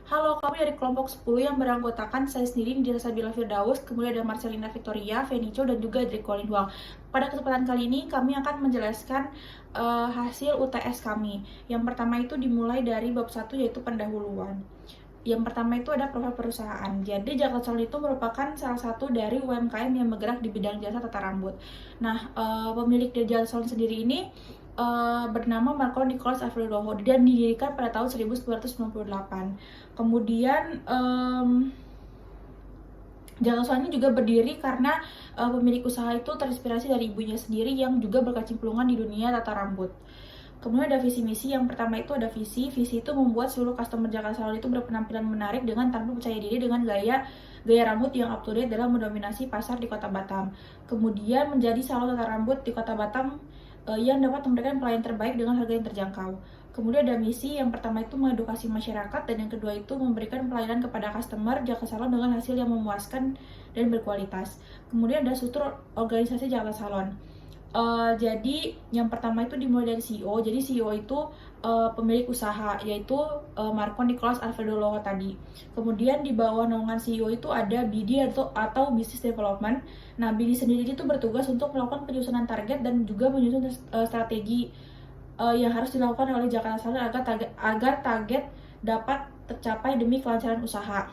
Halo, kami dari kelompok 10 yang beranggotakan saya sendiri, Nidira Sabila Firdaus, kemudian ada Marcelina Victoria, Venicio, dan juga Adri Colin Huang. Pada kesempatan kali ini, kami akan menjelaskan hasil UTS kami. Yang pertama itu dimulai dari bab 1, yaitu pendahuluan. Yang pertama itu ada profil perusahaan. Jadi Jakarta Salon itu merupakan salah satu dari UMKM yang bergerak di bidang jasa tata rambut. Nah, pemilik dari Jakarta Salon sendiri ini bernama Marco Nicholas Alfredo dan didirikan pada tahun 1998. Kemudian Jakarta Salon ini juga berdiri karena pemilik usaha itu terinspirasi dari ibunya sendiri yang juga berkecimpungan di dunia tata rambut. Kemudian ada visi misi. Yang pertama itu ada visi. Visi itu membuat seluruh customer Jakarta Salon itu berpenampilan menarik dengan tanpa percaya diri dengan gaya rambut yang up to date dalam mendominasi pasar di Kota Batam. Kemudian menjadi salon tata rambut di Kota Batam yang dapat memberikan pelayanan terbaik dengan harga yang terjangkau. Kemudian ada misi. Yang pertama itu mengedukasi masyarakat dan yang kedua itu memberikan pelayanan kepada customer Jakarta Salon dengan hasil yang memuaskan dan berkualitas. Kemudian ada struktur organisasi Jakarta Salon. Jadi yang pertama itu dimulai dari CEO. Jadi CEO itu pemilik usaha, yaitu Marco Nicholas Alfredo Loho tadi. Kemudian di bawah naungan CEO itu ada BD atau Business Development. Nah, BD sendiri itu bertugas untuk melakukan penyusunan target dan juga menyusun strategi yang harus dilakukan oleh Jakarta Salon agar target dapat tercapai demi kelancaran usaha.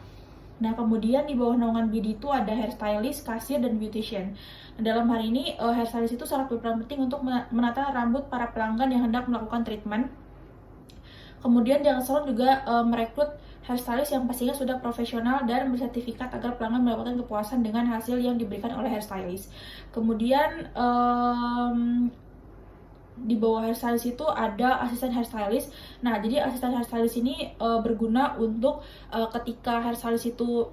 Nah, kemudian di bawah naungan BD itu ada hairstylist, kasir, dan beautician. Nah, dalam hal ini, hairstylist itu sangat berperan penting untuk menata rambut para pelanggan yang hendak melakukan treatment. Kemudian Jakarta Salon juga merekrut hairstylist yang pastinya sudah profesional dan bersertifikat agar pelanggan mendapatkan kepuasan dengan hasil yang diberikan oleh hairstylist. Kemudian di bawah hairstylist itu ada asisten hairstylist. Nah, jadi asisten hairstylist ini berguna untuk ketika hairstylist itu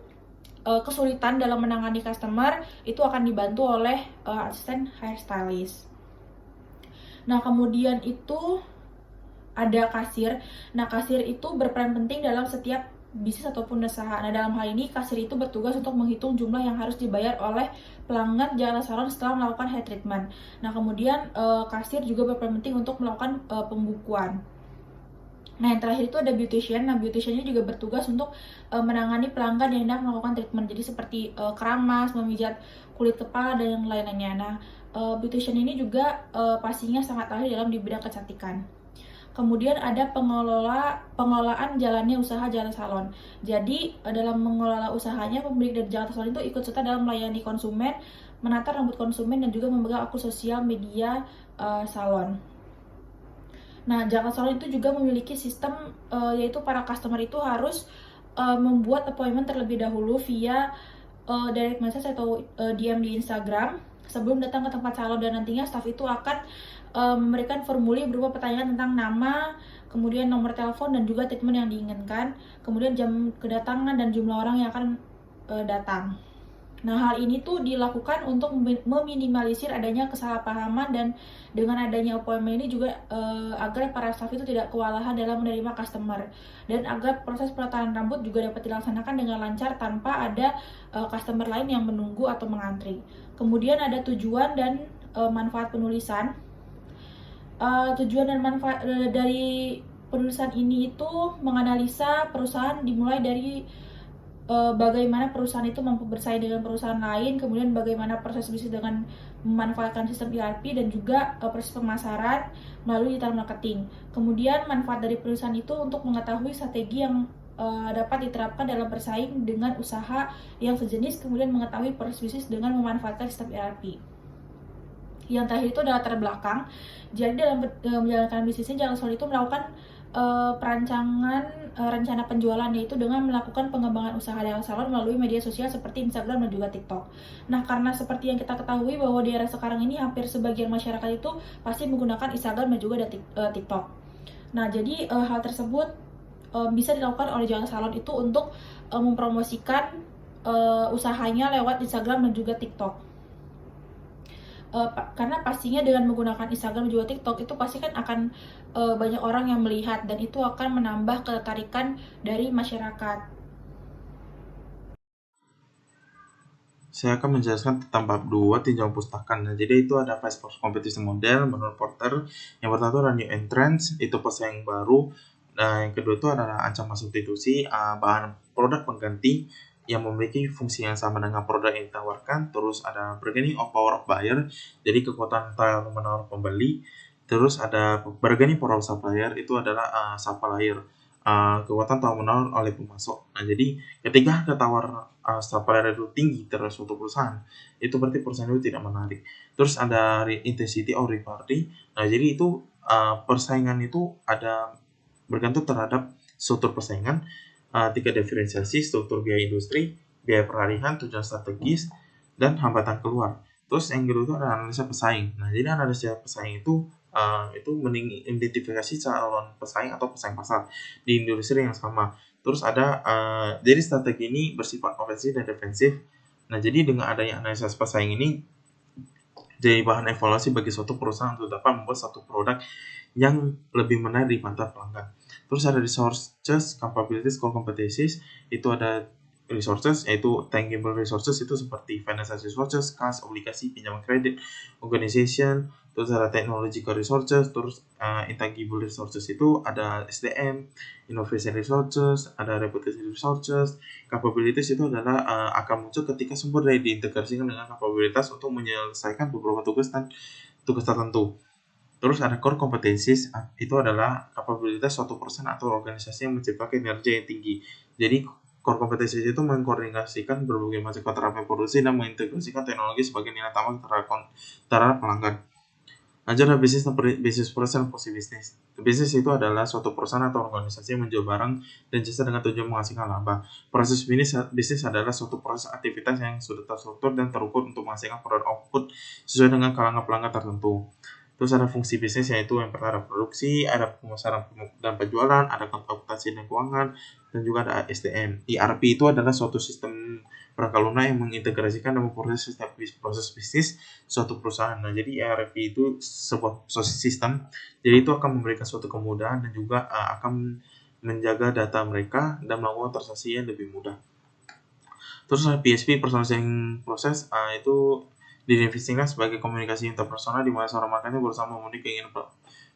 kesulitan dalam menangani customer, itu akan dibantu oleh asisten hairstylist. Nah, kemudian itu ada kasir. Nah, kasir itu berperan penting dalam setiap bisnis ataupun usaha. Nah, dalam hal ini kasir itu bertugas untuk menghitung jumlah yang harus dibayar oleh pelanggan Jakarta Salon setelah melakukan hair treatment. Nah, kemudian kasir juga berperan penting untuk melakukan pembukuan. Nah, yang terakhir itu ada beautician. Nah, beautician ini juga bertugas untuk menangani pelanggan yang hendak melakukan treatment. Jadi seperti keramas, memijat kulit kepala, dan yang lain-lainnya. Nah, beautician ini juga pastinya sangat ahli dalam di bidang kecantikan. Kemudian ada pengelolaan jalannya usaha Jakarta Salon. Jadi dalam mengelola usahanya, pemilik dari Jakarta Salon itu ikut serta dalam melayani konsumen, menata rambut konsumen, dan juga memegang akun sosial media salon. Nah, Jakarta Salon itu juga memiliki sistem yaitu para customer itu harus membuat appointment terlebih dahulu via direct message atau DM di Instagram sebelum datang ke tempat salon, dan nantinya staff itu akan memberikan formulir berupa pertanyaan tentang nama, kemudian nomor telepon, dan juga treatment yang diinginkan, kemudian jam kedatangan dan jumlah orang yang akan datang. Nah, hal ini tuh dilakukan untuk meminimalisir adanya kesalahpahaman, dan dengan adanya appointment ini juga agar para staff itu tidak kewalahan dalam menerima customer, dan agar proses penataan rambut juga dapat dilaksanakan dengan lancar tanpa ada customer lain yang menunggu atau mengantri. Kemudian ada tujuan dan manfaat penulisan. Tujuan dan manfaat dari penulisan ini itu menganalisa perusahaan dimulai dari bagaimana perusahaan itu mampu bersaing dengan perusahaan lain, kemudian bagaimana proses bisnis dengan memanfaatkan sistem ERP, dan juga proses pemasaran melalui digital marketing. Kemudian manfaat dari perusahaan itu untuk mengetahui strategi yang dapat diterapkan dalam bersaing dengan usaha yang sejenis, kemudian mengetahui proses bisnis dengan memanfaatkan sistem ERP. Yang terakhir itu adalah latar belakang. Jadi dalam menjalankan bisnisnya, Jakarta Salon itu melakukan perancangan rencana penjualan, yaitu dengan melakukan pengembangan usaha Jakarta Salon melalui media sosial seperti Instagram dan juga TikTok. Nah, karena seperti yang kita ketahui bahwa di era sekarang ini hampir sebagian masyarakat itu pasti menggunakan Instagram dan juga TikTok. Nah, jadi hal tersebut bisa dilakukan oleh Jakarta Salon itu untuk mempromosikan usahanya lewat Instagram dan juga TikTok. Karena pastinya dengan menggunakan Instagram dan juga TikTok itu pasti kan akan banyak orang yang melihat, dan itu akan menambah ketertarikan dari masyarakat. Saya akan menjelaskan tentang bab 2 tinjauan pustaka. Nah, jadi itu ada Fast Competition Model menurut Porter. Yang pertama itu ada New Entrance, itu pesaing baru. Nah, yang kedua itu adalah ancaman substitusi, bahan produk pengganti yang memiliki fungsi yang sama dengan produk yang ditawarkan. Terus ada bargaining of power of buyer, jadi kekuatan tawar-menawar pembeli. Terus ada bargaining power of supplier, itu adalah supplier, kekuatan tawar-menawar oleh pemasok. Nah, jadi ketika harga tawar supplier itu tinggi terhadap suatu perusahaan, itu berarti perusahaan itu tidak menarik. Terus ada intensity of rivalry. Nah, jadi itu persaingan itu ada bergantung terhadap struktur persaingan, tingkat diferensiasi, struktur biaya industri, biaya peralihan, tujuan strategis, dan hambatan keluar. Terus yang kedua itu ada analisa pesaing. Nah, jadi analisa pesaing itu mengidentifikasi calon pesaing atau pesaing pasar di industri yang sama. Terus ada jadi strategi ini bersifat ofensif dan defensif. Nah, jadi dengan adanya analisa pesaing ini jadi bahan evaluasi bagi suatu perusahaan untuk dapat membuat satu produk yang lebih menarik di mata pelanggan. Terus ada resources, capabilities, core competencies. Itu ada resources, yaitu tangible resources itu seperti financial resources, cash, obligasi, pinjaman kredit, organization. Terus ada technological resources. Terus intangible resources itu ada SDM, innovation resources, ada reputation resources. Capabilities itu adalah akan muncul ketika sumber daya diintegrasikan dengan kapabilitas untuk menyelesaikan beberapa tugas tertentu. Terus ada core competencies, itu adalah kapabilitas suatu perusahaan atau organisasi yang menciptakan kinerja yang tinggi. Jadi core competencies itu mengkoordinasikan berbagai macam keterampilan produksi dan mengintegrasikan teknologi sebagai nilai tambah terhadap pelanggan. Lanjut ada bisnis proses dan fungsi bisnis. Bisnis itu adalah suatu perusahaan atau organisasi yang menjual barang dan jasa dengan tujuan menghasilkan laba. Proses bisnis adalah suatu proses aktivitas yang sudah terstruktur dan terukur untuk menghasilkan produk output sesuai dengan kalangan pelanggan tertentu. Terus ada fungsi bisnis, yaitu yang pertama produksi, ada pemasaran dan penjualan, ada akuntansi dan keuangan, dan juga ada SDM. ERP itu adalah suatu sistem perangkat lunak yang mengintegrasikan dan memproses setiap proses bisnis suatu perusahaan. Nah, jadi ERP itu sebuah sistem, jadi itu akan memberikan suatu kemudahan dan juga akan menjaga data mereka dan melakukan transaksi yang lebih mudah. Terus ada PSP, personal selling process, itu didefinisikan sebagai komunikasi interpersonal di mana seorang marketing berusaha memenuhi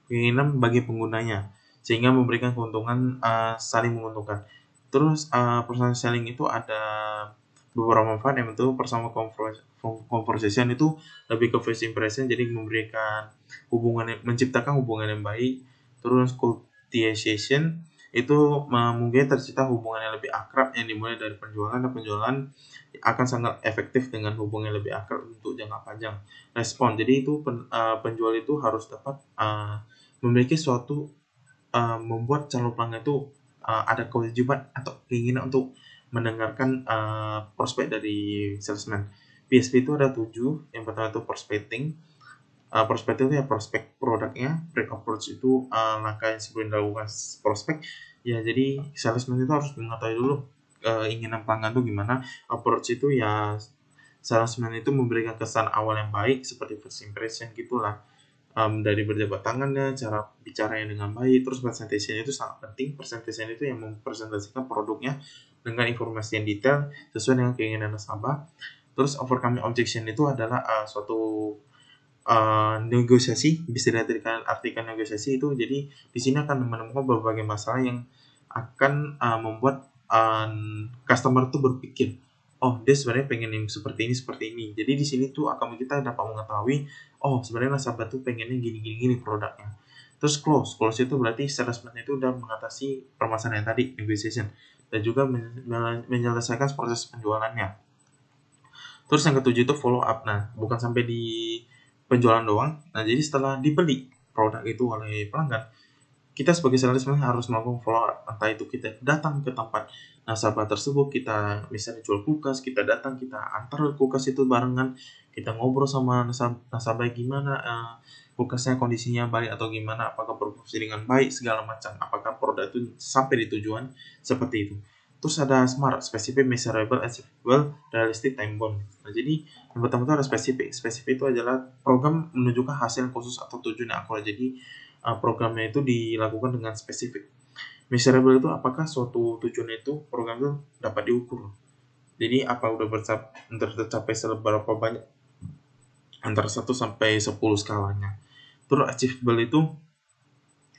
keinginan bagi penggunanya sehingga memberikan keuntungan saling menguntungkan. Terus personal selling itu ada beberapa manfaat, yang itu personal conversation itu lebih ke first impression, jadi memberikan menciptakan hubungan yang baik. Terus cultivation itu mungkin tercipta hubungan yang lebih akrab yang dimulai dari penjualan, dan penjualan akan sangat efektif dengan hubungan yang lebih akrab untuk jangka panjang. Respon, jadi itu penjual itu harus dapat memiliki suatu membuat calon pelanggan itu ada kewajiban atau keinginan untuk mendengarkan prospek dari salesman. PSP itu ada 7. Yang pertama itu prospecting. Prospek itu ya prospek produknya. Pre-approach itu langkah yang sebelum dilakukan prospek. Ya, jadi salesman itu harus mengetahui dulu keinginan pelanggan itu gimana. Approach itu ya salesman itu memberikan kesan awal yang baik seperti first impression gitulah. Dari berjabat tangannya, cara bicaranya dengan baik. Terus presentation itu sangat penting. Presentation itu yang mempresentasikan produknya dengan informasi yang detail sesuai dengan keinginan nasabah. Terus overcoming objection itu adalah suatu negosiasi, bisa diartikan negosiasi itu. Jadi di sini akan menemukan berbagai masalah yang akan membuat customer itu berpikir, oh dia sebenarnya pengen yang seperti ini. Jadi di sini tuh akan kita dapat mengetahui, oh sebenarnya nasabah tuh pengennya gini produknya. Terus close itu berarti salesman itu udah mengatasi permasalahan yang tadi, negotiation, dan juga menyelesaikan proses penjualannya. Terus yang ketujuh itu follow up. Nah, bukan sampai di penjualan doang. Nah, jadi setelah dibeli produk itu oleh pelanggan, kita sebagai salesman harus melakukan follow up. Entah itu kita datang ke tempat nasabah tersebut, kita misalnya jual kulkas, kita datang, kita antar kulkas itu barengan, kita ngobrol sama nasabah gimana kulkasnya kondisinya baik atau gimana, apakah berfungsi dengan baik, segala macam, apakah produk itu sampai di tujuan, seperti itu. Terus ada SMART, specific, measurable, achievable, realistic, time bound. Nah, jadi yang pertama itu ada spesifik. Spesifik itu adalah program menunjukkan hasil khusus atau tujuan yang akurat. Jadi programnya itu dilakukan dengan spesifik. Measurable itu apakah suatu tujuan itu program itu dapat diukur. Jadi apa udah tercapai seberapa banyak, antara 1 sampai 10 skalanya. Terus achievable itu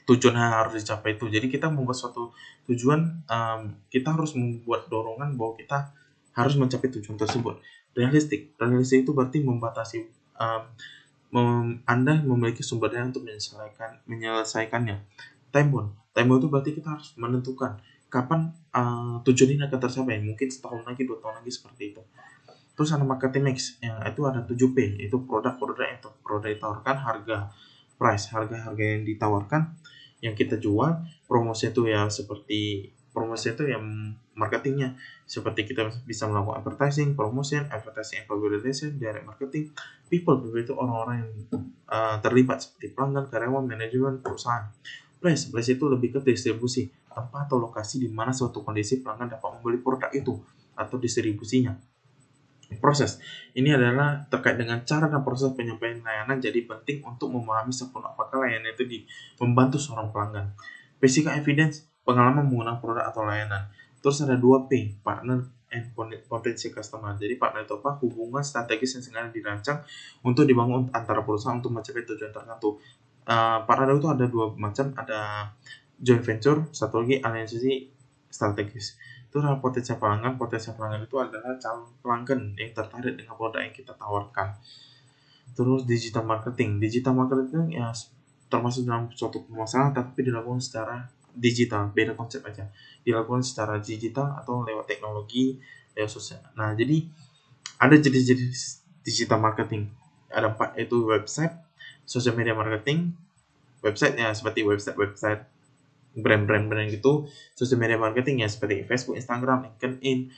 tujuan yang harus dicapai itu. Jadi kita membuat suatu tujuan, kita harus membuat dorongan bahwa kita harus mencapai tujuan tersebut. Realistik itu berarti membatasi, Anda memiliki sumber daya untuk menyelesaikannya. Time bound itu berarti kita harus menentukan kapan tujuan ini akan tercapai, mungkin setahun lagi, 2 tahun lagi, seperti itu. Terus ada marketing mix, yang itu ada 7P, itu produk ditawarkan, harga yang ditawarkan, yang kita jual, promosi itu yang marketingnya, seperti kita bisa melakukan advertising, promotion, advertising and publication, direct marketing, people itu orang-orang yang terlibat seperti pelanggan, karyawan, manajemen, perusahaan. Place itu lebih ke distribusi, tempat atau lokasi di mana suatu kondisi pelanggan dapat membeli produk itu atau distribusinya. Proses ini adalah terkait dengan cara dan proses penyampaian layanan, jadi penting untuk memahami sempurna apakah layanan itu membantu seorang pelanggan. Physical evidence, pengalaman menggunakan produk atau layanan. Terus ada 2P, partner and potential customer. Jadi partner itu apa? Hubungan strategis yang sengaja dirancang untuk dibangun antara perusahaan untuk mencapai tujuan tertentu. Partner itu ada 2 macam, ada joint venture, satu lagi aliansi strategis. Itu adalah potensial pelanggan itu adalah calon pelanggan yang tertarik dengan produk yang kita tawarkan. Terus digital marketing ya termasuk dalam suatu pemasaran, tapi dilakukan secara digital, beda konsep aja, dilakukan secara digital atau lewat teknologi, lewat sosial. Nah, jadi ada jenis-jenis digital marketing, ada 4, yaitu website, social media marketing, website ya seperti website brand gitu, social media marketing ya seperti Facebook, Instagram, LinkedIn,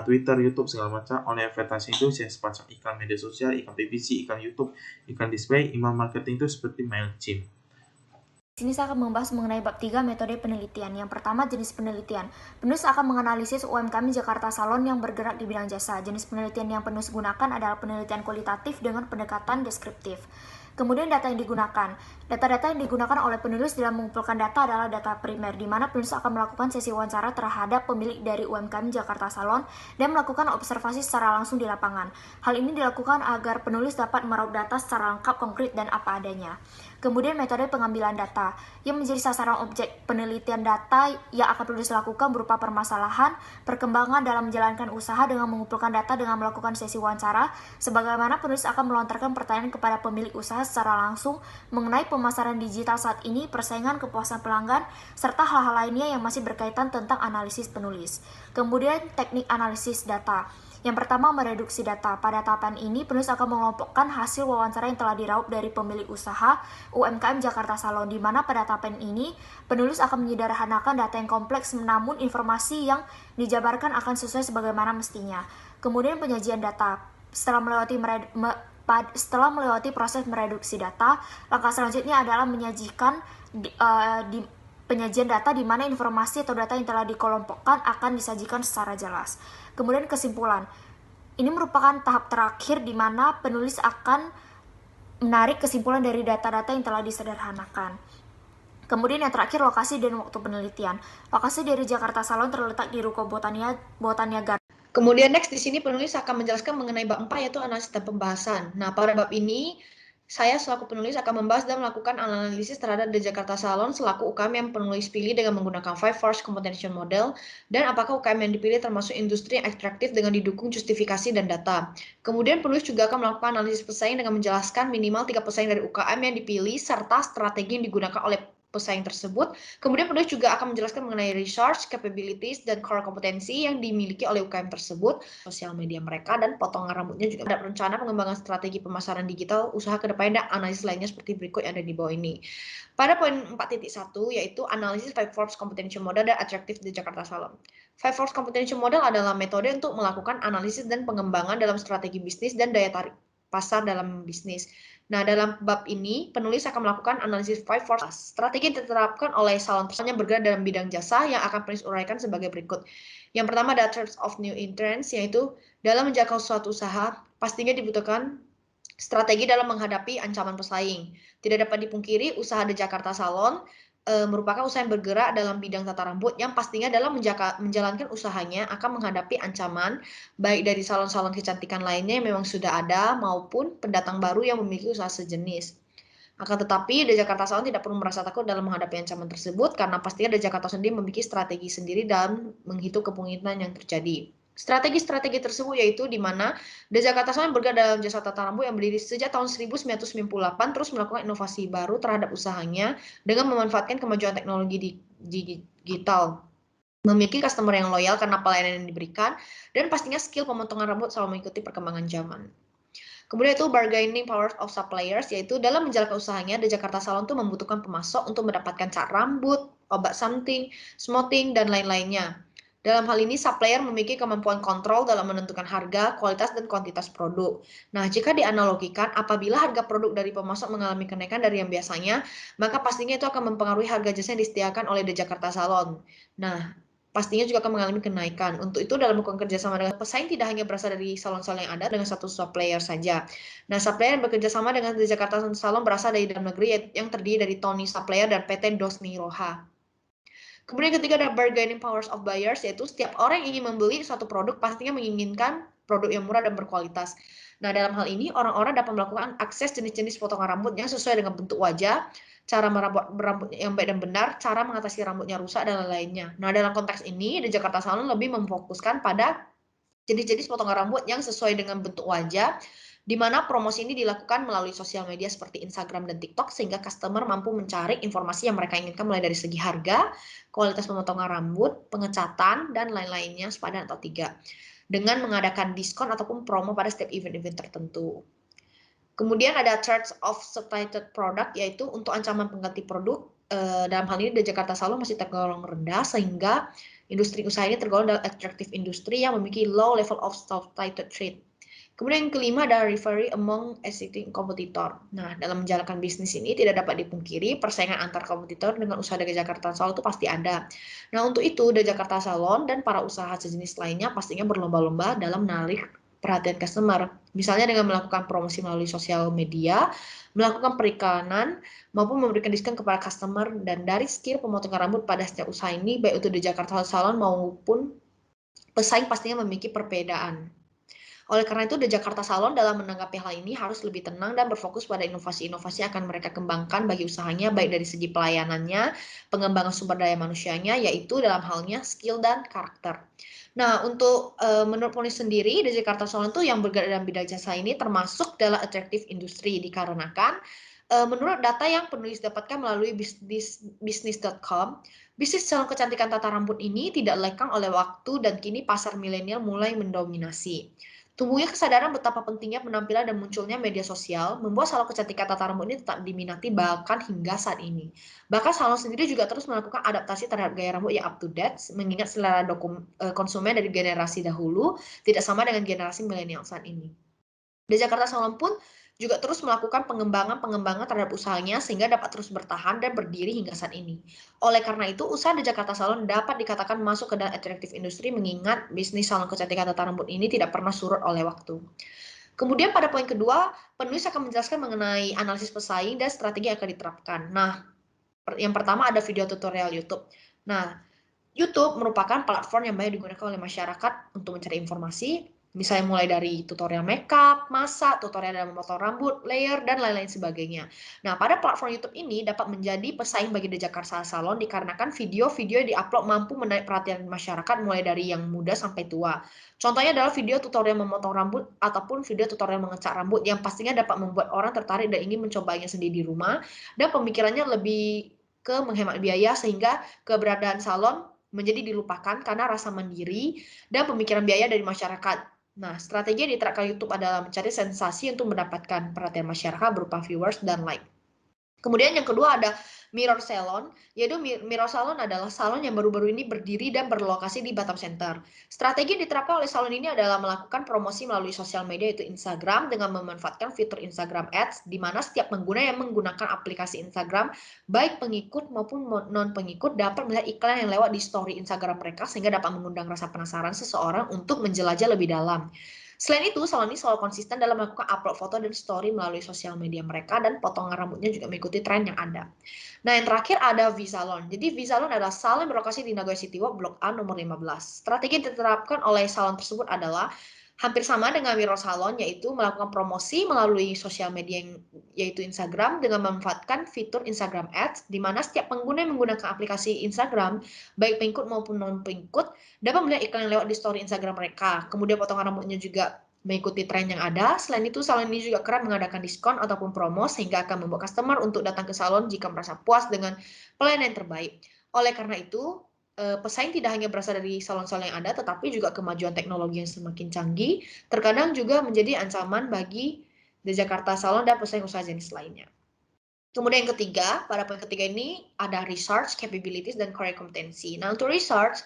Twitter, YouTube, segala macam. Online advertising itu semacam iklan media sosial, iklan PPC, iklan YouTube, iklan display. Email marketing itu seperti MailChimp. Di sini saya akan membahas mengenai bab 3 metode penelitian. Yang pertama, jenis penelitian. Penulis akan menganalisis UMKM Jakarta Salon yang bergerak di bidang jasa. Jenis penelitian yang penulis gunakan adalah penelitian kualitatif dengan pendekatan deskriptif. Kemudian data yang digunakan. Data-data yang digunakan oleh penulis dalam mengumpulkan data adalah data primer, di mana penulis akan melakukan sesi wawancara terhadap pemilik dari UMKM Jakarta Salon dan melakukan observasi secara langsung di lapangan. Hal ini dilakukan agar penulis dapat meraup data secara lengkap, konkret, dan apa adanya. Kemudian metode pengambilan data, yang menjadi sasaran objek penelitian data yang akan penulis lakukan berupa permasalahan, perkembangan dalam menjalankan usaha dengan mengumpulkan data dengan melakukan sesi wawancara, sebagaimana penulis akan melontarkan pertanyaan kepada pemilik usaha secara langsung mengenai pemasaran digital saat ini, persaingan, kepuasan pelanggan, serta hal-hal lainnya yang masih berkaitan tentang analisis penulis. Kemudian teknik analisis data. Yang pertama, mereduksi data. Pada tahapan ini, penulis akan mengelompokkan hasil wawancara yang telah diraup dari pemilik usaha UMKM Jakarta Salon, di mana pada tahapan ini, penulis akan menyederhanakan data yang kompleks, namun informasi yang dijabarkan akan sesuai sebagaimana mestinya. Kemudian penyajian data. Setelah melewati proses mereduksi data, langkah selanjutnya adalah menyajikan penyajian data di mana informasi atau data yang telah dikelompokkan akan disajikan secara jelas. Kemudian kesimpulan. Ini merupakan tahap terakhir di mana penulis akan menarik kesimpulan dari data-data yang telah disederhanakan. Kemudian yang terakhir, lokasi dan waktu penelitian. Lokasi dari Jakarta Salon terletak di Ruko Botania Garden. Kemudian next di sini penulis akan menjelaskan mengenai bab 4, yaitu analisis dan pembahasan. Nah, pada bab ini saya selaku penulis akan membahas dan melakukan analisis terhadap The Jakarta Salon selaku UKM yang penulis pilih dengan menggunakan 5 Force Competition Model, dan apakah UKM yang dipilih termasuk industri yang atraktif dengan didukung justifikasi dan data. Kemudian penulis juga akan melakukan analisis pesaing dengan menjelaskan minimal 3 pesaing dari UKM yang dipilih serta strategi yang digunakan oleh pesaing tersebut. Kemudian penulis juga akan menjelaskan mengenai research, capabilities, dan core kompetensi yang dimiliki oleh UKM tersebut, sosial media mereka, dan potongan rambutnya juga ada rencana pengembangan strategi pemasaran digital, usaha kedepannya, dan analisis lainnya seperti berikut yang ada di bawah ini. Pada poin 4.1, yaitu analisis 5 Forbes Competition Model dan Attractive di Jakarta Salon. 5 Forbes Competition Model adalah metode untuk melakukan analisis dan pengembangan dalam strategi bisnis dan daya tarik pasar dalam bisnis. Nah, dalam bab ini, penulis akan melakukan analisis 5 Forbes. Strategi yang diterapkan oleh salon tersebut bergerak dalam bidang jasa yang akan penulis uraikan sebagai berikut. Yang pertama adalah Threats of New Entrants, yaitu dalam menjangkau suatu usaha, pastinya dibutuhkan strategi dalam menghadapi ancaman pesaing. Tidak dapat dipungkiri, usaha The Jakarta Salon merupakan usaha yang bergerak dalam bidang tata rambut yang pastinya dalam menjalankan usahanya akan menghadapi ancaman baik dari salon-salon kecantikan lainnya yang memang sudah ada maupun pendatang baru yang memiliki usaha sejenis. Akan tetapi, The Jakarta Salon tidak perlu merasa takut dalam menghadapi ancaman tersebut, karena pastinya The Jakarta sendiri memiliki strategi sendiri dalam menghitung kemungkinan yang terjadi. Strategi-strategi tersebut yaitu di mana The Jakarta Salon bergerak dalam jasa tata rambut yang berdiri sejak tahun 1998, terus melakukan inovasi baru terhadap usahanya dengan memanfaatkan kemajuan teknologi digital, memiliki customer yang loyal karena pelayanan yang diberikan, dan pastinya skill pemotongan rambut selalu mengikuti perkembangan zaman. Kemudian itu bargaining power of suppliers, yaitu dalam menjalankan usahanya, The Jakarta Salon tuh membutuhkan pemasok untuk mendapatkan cat rambut, obat something, smoothing, dan lain-lainnya. Dalam hal ini, supplier memiliki kemampuan kontrol dalam menentukan harga, kualitas, dan kuantitas produk. Nah, jika dianalogikan, apabila harga produk dari pemasok mengalami kenaikan dari yang biasanya, maka pastinya itu akan mempengaruhi harga jasa yang disediakan oleh The Jakarta Salon. Nah, pastinya juga akan mengalami kenaikan. Untuk itu, dalam melakukan kerjasama dengan pesaing tidak hanya berasal dari salon-salon yang ada dengan satu supplier saja. Nah, supplier yang bekerja sama dengan The Jakarta Salon berasal dari dalam negeri yang terdiri dari Tony Supplier dan PT Dosni Roha. Kemudian ketiga ada bargaining powers of buyers, yaitu setiap orang yang ingin membeli suatu produk pastinya menginginkan produk yang murah dan berkualitas. Nah, dalam hal ini orang-orang dapat melakukan akses jenis-jenis potongan rambut yang sesuai dengan bentuk wajah, cara merambut rambut yang baik dan benar, cara mengatasi rambutnya rusak, dan lain-lainnya. Nah, dalam konteks ini, The Jakarta Salon lebih memfokuskan pada jenis-jenis potongan rambut yang sesuai dengan bentuk wajah, di mana promosi ini dilakukan melalui sosial media seperti Instagram dan TikTok, sehingga customer mampu mencari informasi yang mereka inginkan mulai dari segi harga, kualitas pemotongan rambut, pengecatan, dan lain-lainnya sepadan atau tidak, dengan mengadakan diskon ataupun promo pada setiap event-event tertentu. Kemudian ada threats of substitute product, yaitu untuk ancaman pengganti produk. Dalam hal ini The Jakarta Salon masih tergolong rendah, sehingga industri usaha ini tergolong dalam attractive industry yang memiliki low level of substitute threat. Kemudian yang kelima adalah rivalry among existing competitor. Nah, dalam menjalankan bisnis ini tidak dapat dipungkiri persaingan antar kompetitor dengan usaha The Jakarta Salon itu pasti ada. Nah, untuk itu The Jakarta Salon dan para usaha sejenis lainnya pastinya berlomba-lomba dalam menarik perhatian customer. Misalnya dengan melakukan promosi melalui sosial media, melakukan periklanan, maupun memberikan diskon kepada customer. Dan dari skill pemotongan rambut pada setiap usaha ini, baik itu The Jakarta Salon maupun pesaing pastinya memiliki perbedaan. Oleh karena itu, The Jakarta Salon dalam menanggapi hal ini harus lebih tenang dan berfokus pada inovasi-inovasi yang akan mereka kembangkan bagi usahanya, baik dari segi pelayanannya, pengembangan sumber daya manusianya, yaitu dalam halnya skill dan karakter. Nah, untuk menurut penulis sendiri, The Jakarta Salon itu yang bergerak dalam bidang jasa ini termasuk dalam attractive industry, dikarenakan menurut data yang penulis dapatkan melalui bisnis.com, bisnis salon kecantikan tata rambut ini tidak lekang oleh waktu dan kini pasar milenial mulai mendominasi. Tumbuhnya kesadaran betapa pentingnya penampilan dan munculnya media sosial membuat salon kecantikan tata rambut ini tetap diminati bahkan hingga saat ini. Bahkan salon sendiri juga terus melakukan adaptasi terhadap gaya rambut yang up to date, mengingat selera konsumen dari generasi dahulu tidak sama dengan generasi milenial saat ini. The Jakarta Salon pun juga terus melakukan pengembangan terhadap usahanya sehingga dapat terus bertahan dan berdiri hingga saat ini. Oleh karena itu, usaha The Jakarta Salon dapat dikatakan masuk ke dalam attractive industry, mengingat bisnis salon kecantikan tata rambut ini tidak pernah surut oleh waktu. Kemudian pada poin kedua, penulis akan menjelaskan mengenai analisis pesaing dan strategi yang akan diterapkan. Nah, yang pertama ada video tutorial YouTube. Nah, YouTube merupakan platform yang banyak digunakan oleh masyarakat untuk mencari informasi, misalnya mulai dari tutorial makeup, masak, tutorial dalam memotong rambut, layer, dan lain-lain sebagainya. Nah, pada platform YouTube ini dapat menjadi pesaing bagi The Jakarta Salon dikarenakan video-video yang diupload mampu menarik perhatian masyarakat mulai dari yang muda sampai tua. Contohnya adalah video tutorial memotong rambut ataupun video tutorial mengecat rambut yang pastinya dapat membuat orang tertarik dan ingin mencobanya sendiri di rumah, dan pemikirannya lebih ke menghemat biaya sehingga keberadaan salon menjadi dilupakan karena rasa mandiri dan pemikiran biaya dari masyarakat. Nah, strategi yang diterapkan YouTube adalah mencari sensasi untuk mendapatkan perhatian masyarakat berupa viewers dan like. Kemudian yang kedua ada Mirror Salon, yaitu Mirror Salon adalah salon yang baru-baru ini berdiri dan berlokasi di Batam Center. Strategi yang diterapkan oleh salon ini adalah melakukan promosi melalui sosial media yaitu Instagram dengan memanfaatkan fitur Instagram Ads, di mana setiap pengguna yang menggunakan aplikasi Instagram, baik pengikut maupun non-pengikut, dapat melihat iklan yang lewat di story Instagram mereka sehingga dapat mengundang rasa penasaran seseorang untuk menjelajah lebih dalam. Selain itu, salon ini selalu konsisten dalam melakukan upload foto dan story melalui sosial media mereka, dan potongan rambutnya juga mengikuti tren yang ada. Nah, yang terakhir ada V-Salon. Jadi, V-Salon adalah salon yang berlokasi di Nagoya City Walk, Blok A nomor 15. Strategi yang diterapkan oleh salon tersebut adalah Hampir sama dengan Wiro Salon, yaitu melakukan promosi melalui sosial media yaitu Instagram dengan memanfaatkan fitur Instagram Ads, di mana setiap pengguna yang menggunakan aplikasi Instagram, baik pengikut maupun non-pengikut, dapat melihat iklan yang lewat di story Instagram mereka. Kemudian potongan rambutnya juga mengikuti tren yang ada. Selain itu, salon ini juga kerap mengadakan diskon ataupun promo sehingga akan membuat customer untuk datang ke salon jika merasa puas dengan pelayanan yang terbaik. Oleh karena itu, pesaing tidak hanya berasal dari salon-salon yang ada, tetapi juga kemajuan teknologi yang semakin canggih, terkadang juga menjadi ancaman bagi The Jakarta Salon dan pesaing usaha jenis lainnya. Kemudian yang ketiga, pada poin ketiga ini ada research, capabilities, dan core kompetensi. Nah, untuk research,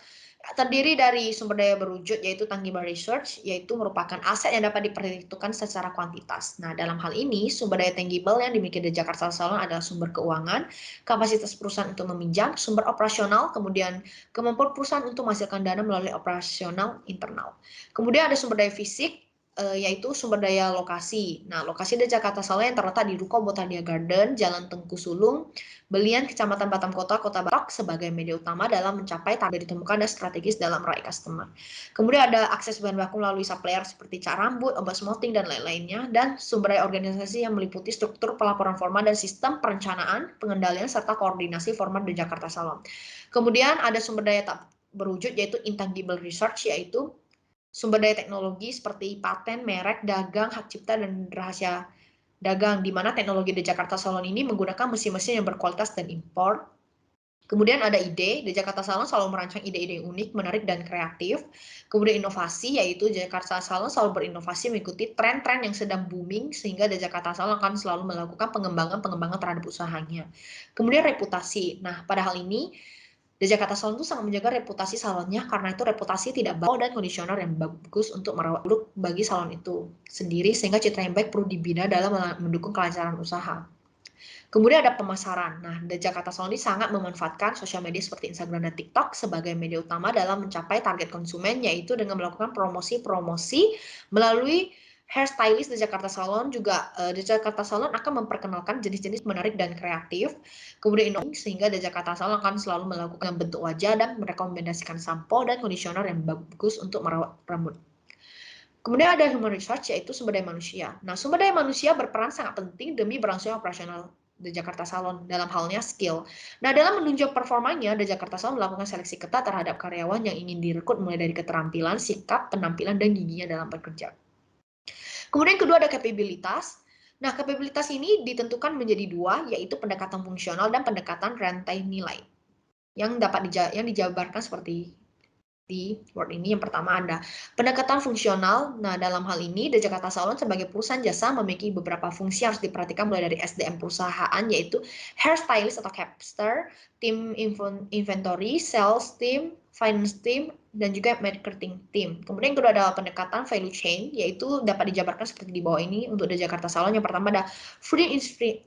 terdiri dari sumber daya berwujud, yaitu tangible research, yaitu merupakan aset yang dapat diperhitungkan secara kuantitas. Nah, dalam hal ini, sumber daya tangible yang dimiliki The Jakarta Salon adalah sumber keuangan, kapasitas perusahaan untuk meminjam, sumber operasional, kemudian kemampuan perusahaan untuk menghasilkan dana melalui operasional internal. Kemudian ada sumber daya fisik, yaitu sumber daya lokasi. Nah, lokasi The Jakarta Salon yang terletak di Ruko Botania Garden, Jalan Tengku Sulung, Belian, Kecamatan Batam Kota, Kota Batok sebagai media utama dalam mencapai target ditemukan dan strategis dalam meraih customer. Kemudian ada akses bahan baku melalui supplier seperti cat rambut, obat smoothing, dan lain-lainnya, dan sumber daya organisasi yang meliputi struktur pelaporan formal dan sistem perencanaan, pengendalian, serta koordinasi formal The Jakarta Salon. Kemudian ada sumber daya tak berwujud yaitu intangible research, yaitu sumber daya teknologi seperti paten, merek, dagang, hak cipta, dan rahasia dagang, di mana teknologi The Jakarta Salon ini menggunakan mesin-mesin yang berkualitas dan impor. Kemudian ada ide, The Jakarta Salon selalu merancang ide-ide yang unik, menarik, dan kreatif. Kemudian inovasi, yaitu The Jakarta Salon selalu berinovasi mengikuti tren-tren yang sedang booming, sehingga The Jakarta Salon akan selalu melakukan pengembangan terhadap usahanya. Kemudian reputasi. Nah, pada hal ini, The Jakarta Salon itu sangat menjaga reputasi salonnya karena itu reputasi tidak baik dan kondisioner yang bagus untuk merawat produk bagi salon itu sendiri, sehingga citra yang baik perlu dibina dalam mendukung kelancaran usaha. Kemudian ada pemasaran. Nah, The Jakarta Salon ini sangat memanfaatkan sosial media seperti Instagram dan TikTok sebagai media utama dalam mencapai target konsumen, yaitu dengan melakukan promosi-promosi melalui hairstylist The Jakarta Salon. Juga The Jakarta Salon akan memperkenalkan jenis-jenis menarik dan kreatif. Kemudian inovasi, sehingga The Jakarta Salon akan selalu melakukan bentuk wajah dan merekomendasikan sampo dan kondisioner yang bagus untuk merawat rambut. Kemudian ada human research, yaitu sumber daya manusia. Nah, sumber daya manusia berperan sangat penting demi berlangsungnya operasional The Jakarta Salon, dalam halnya skill. Nah, dalam menunjuk performanya, The Jakarta Salon melakukan seleksi ketat terhadap karyawan yang ingin direkrut mulai dari keterampilan, sikap, penampilan, dan giginya dalam bekerja. Kemudian kedua ada capabilitas. Nah, kapabilitas ini ditentukan menjadi dua, yaitu pendekatan fungsional dan pendekatan rantai nilai. Yang dijabarkan seperti di Word ini. Yang pertama ada pendekatan fungsional. Nah, dalam hal ini The Jakarta Salon sebagai perusahaan jasa memiliki beberapa fungsi harus diperhatikan mulai dari SDM perusahaan, yaitu hairstylist atau capster, tim inventory, sales team, finance team, dan juga marketing team. Kemudian kedua adalah pendekatan value chain, yaitu dapat dijabarkan seperti di bawah ini untuk The Jakarta Salon. Yang pertama ada food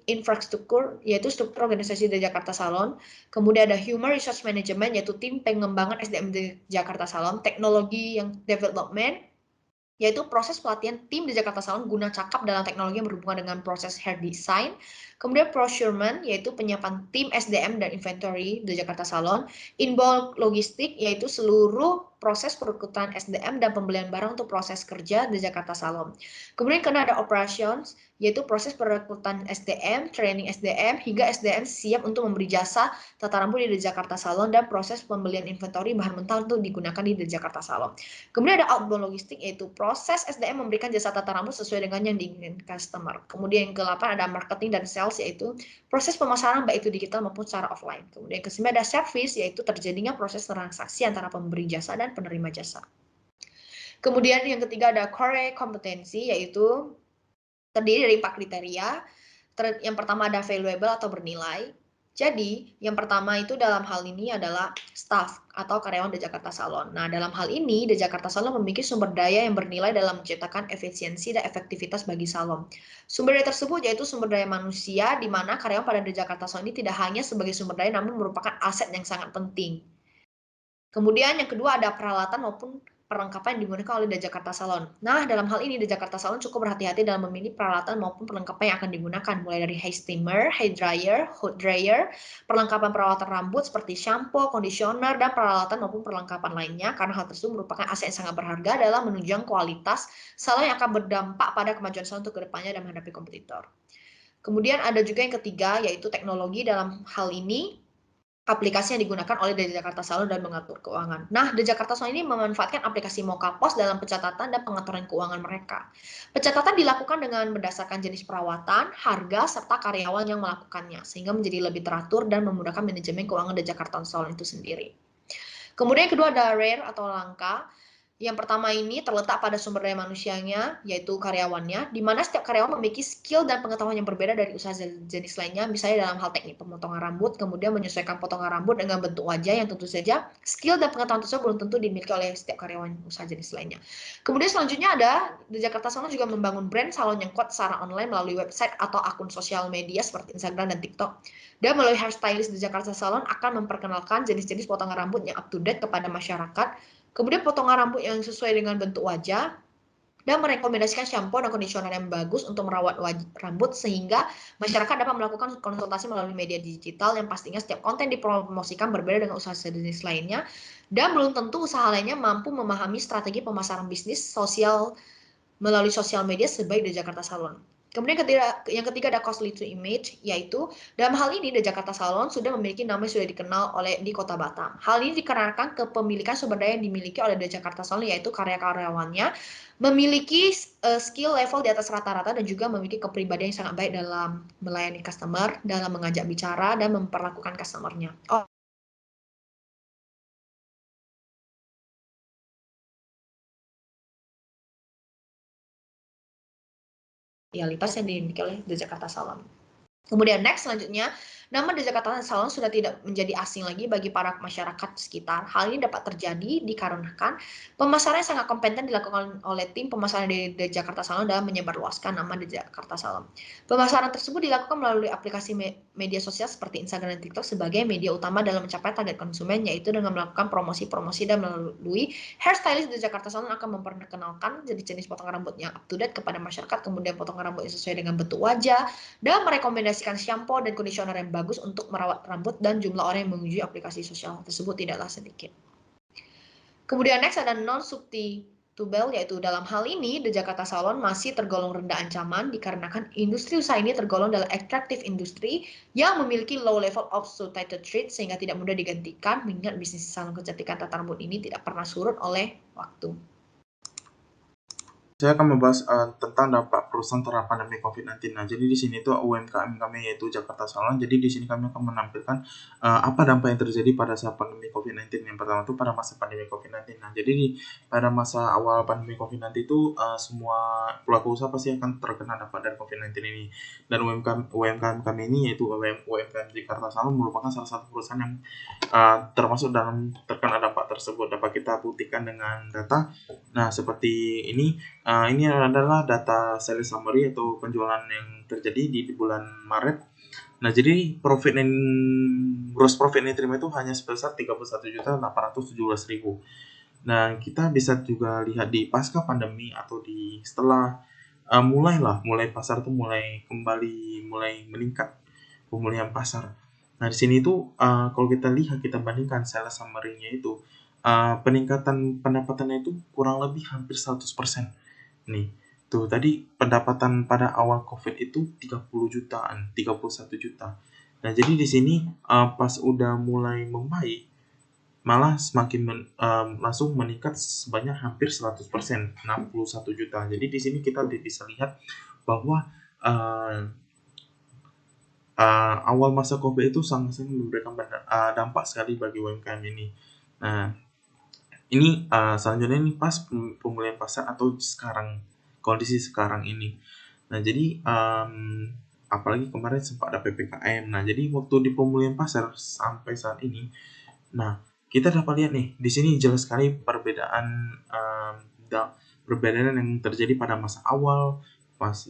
infrastructure, yaitu struktur organisasi The Jakarta Salon. Kemudian ada human resource management, yaitu tim pengembangan SDM The Jakarta Salon. Teknologi yang development, yaitu proses pelatihan tim di Jakarta Salon guna cakap dalam teknologi yang berhubungan dengan proses hair design. Kemudian procurement, yaitu penyiapan tim SDM dan inventory di Jakarta Salon. Inbound logistik, yaitu seluruh proses perekrutan SDM dan pembelian barang untuk proses kerja di Jakarta Salon. Kemudian karena ada operations, yaitu proses perekrutan SDM, training SDM, hingga SDM siap untuk memberi jasa tata rambut di The Jakarta Salon, dan proses pembelian inventory bahan mentah untuk digunakan di The Jakarta Salon. Kemudian ada outbound logistik, yaitu proses SDM memberikan jasa tata rambut sesuai dengan yang diinginkan customer. Kemudian yang ke-8 ada marketing dan sales, yaitu proses pemasaran baik itu digital maupun secara offline. Kemudian yang ke-9 ada service, yaitu terjadinya proses transaksi antara pemberi jasa dan penerima jasa. Kemudian yang ketiga ada core kompetensi, yaitu terdiri dari 4 kriteria. Yang pertama ada valuable atau bernilai. Jadi, yang pertama itu dalam hal ini adalah staff atau karyawan The Jakarta Salon. Nah, dalam hal ini The Jakarta Salon memiliki sumber daya yang bernilai dalam menciptakan efisiensi dan efektivitas bagi salon. Sumber daya tersebut yaitu sumber daya manusia, di mana karyawan pada The Jakarta Salon ini tidak hanya sebagai sumber daya, namun merupakan aset yang sangat penting. Kemudian yang kedua ada peralatan maupun perlengkapan yang digunakan oleh The Jakarta Salon. Nah, dalam hal ini The Jakarta Salon cukup berhati-hati dalam memilih peralatan maupun perlengkapan yang akan digunakan, mulai dari hair steamer, hair dryer, hot dryer, perlengkapan perawatan rambut seperti shampoo, conditioner, dan peralatan maupun perlengkapan lainnya, karena hal tersebut merupakan aset yang sangat berharga dalam menunjang kualitas salon yang akan berdampak pada kemajuan salon untuk kedepannya dan menghadapi kompetitor. Kemudian ada juga yang ketiga, yaitu teknologi. Dalam hal ini aplikasi yang digunakan oleh The Jakarta Salon dan mengatur keuangan. Nah, The Jakarta Salon ini memanfaatkan aplikasi Mokapos dalam pencatatan dan pengaturan keuangan mereka. Pencatatan dilakukan dengan berdasarkan jenis perawatan, harga, serta karyawan yang melakukannya, sehingga menjadi lebih teratur dan memudahkan manajemen keuangan The Jakarta Salon itu sendiri. Kemudian yang kedua ada rare atau langka. Yang pertama ini terletak pada sumber daya manusianya, yaitu karyawannya, di mana setiap karyawan memiliki skill dan pengetahuan yang berbeda dari usaha jenis lainnya, misalnya dalam hal teknik pemotongan rambut, kemudian menyesuaikan potongan rambut dengan bentuk wajah yang tentu saja skill dan pengetahuan tersebut belum tentu dimiliki oleh setiap karyawan usaha jenis lainnya. Kemudian selanjutnya ada, The Jakarta Salon juga membangun brand salon yang kuat secara online melalui website atau akun sosial media seperti Instagram dan TikTok. Dan melalui hairstylist The Jakarta Salon akan memperkenalkan jenis-jenis potongan rambut yang up to date kepada masyarakat, kemudian potongan rambut yang sesuai dengan bentuk wajah, dan merekomendasikan shampoo dan conditioner yang bagus untuk merawat rambut sehingga masyarakat dapat melakukan konsultasi melalui media digital yang pastinya setiap konten dipromosikan berbeda dengan usaha jenis lainnya, dan belum tentu usaha lainnya mampu memahami strategi pemasaran bisnis sosial melalui sosial media sebaik The Jakarta Salon. Kemudian yang ketiga ada costly to image, yaitu dalam hal ini The Jakarta Salon sudah memiliki nama yang sudah dikenal di Kota Batam. Hal ini dikarenakan kepemilikan sumber daya yang dimiliki oleh The Jakarta Salon, yaitu karya-karyawannya memiliki skill level di atas rata-rata dan juga memiliki kepribadian yang sangat baik dalam melayani customer, dalam mengajak bicara dan memperlakukan customernya. Realitas yang dimiliki oleh The Jakarta Salon. Kemudian next selanjutnya, nama The Jakarta Salon sudah tidak menjadi asing lagi bagi para masyarakat sekitar. Hal ini dapat terjadi dikarenakan pemasaran yang sangat kompeten dilakukan oleh tim pemasaran di The Jakarta Salon dalam menyebarluaskan nama The Jakarta Salon. Pemasaran tersebut dilakukan melalui aplikasi media sosial seperti Instagram dan TikTok sebagai media utama dalam mencapai target konsumen, yaitu dengan melakukan promosi-promosi dan melalui hairstylist The Jakarta Salon akan memperkenalkan jenis-jenis potongan rambut yang up to date kepada masyarakat, kemudian potongan rambut yang sesuai dengan bentuk wajah, dan merekomendasikan shampoo dan conditioner yang bagus untuk merawat rambut, dan jumlah orang yang mengunjungi aplikasi sosial tersebut tidaklah sedikit. Kemudian next ada non-substitutable, yaitu dalam hal ini The Jakarta Salon masih tergolong rendah ancaman dikarenakan industri usaha ini tergolong dalam attractive industry yang memiliki low level of substitute rate sehingga tidak mudah digantikan, mengingat bisnis salon kecantikan tata rambut ini tidak pernah surut oleh waktu. Saya akan membahas tentang dampak perusahaan terhadap pandemi COVID-19. Nah, jadi di sini tuh UMKM kami yaitu Jakarta Salon. Jadi di sini kami akan menampilkan apa dampak yang terjadi pada saat pandemi COVID-19. Yang pertama itu pada masa pandemi COVID-19. Nah, jadi pada masa awal pandemi COVID-19 itu semua pelaku usaha pasti akan terkena dampak dari COVID-19 ini. Dan UMKM kami ini yaitu UMKM Jakarta Salon merupakan salah satu perusahaan yang termasuk dalam terkena dampak tersebut. Dapat kita buktikan dengan data. Nah, seperti ini. Ini adalah data sales summary atau penjualan yang terjadi di bulan Maret. Nah, jadi gross profit yang diterima itu hanya sebesar 31.817.000. Nah, kita bisa juga lihat di pasca pandemi atau di setelah mulai pasar itu mulai meningkat pemulihan pasar. Nah, di sini itu kalau kita lihat, kita bandingkan sales summary-nya itu peningkatan pendapatannya itu kurang lebih hampir 100%. Nih, tuh tadi pendapatan pada awal COVID itu 31 juta. Nah, jadi di sini pas udah mulai membaik, malah semakin langsung meningkat sebanyak hampir 100%, 61 juta. Jadi di sini kita bisa lihat bahwa awal masa COVID itu sangat memberikan dampak sekali bagi UMKM ini. Nah, ini selanjutnya ini pas pemulihan pasar atau kondisi sekarang ini. Nah, jadi apalagi kemarin sempat ada PPKM. Nah, jadi waktu di pemulihan pasar sampai saat ini, nah kita dapat lihat nih di sini jelas sekali perbedaan yang terjadi pada masa awal, pas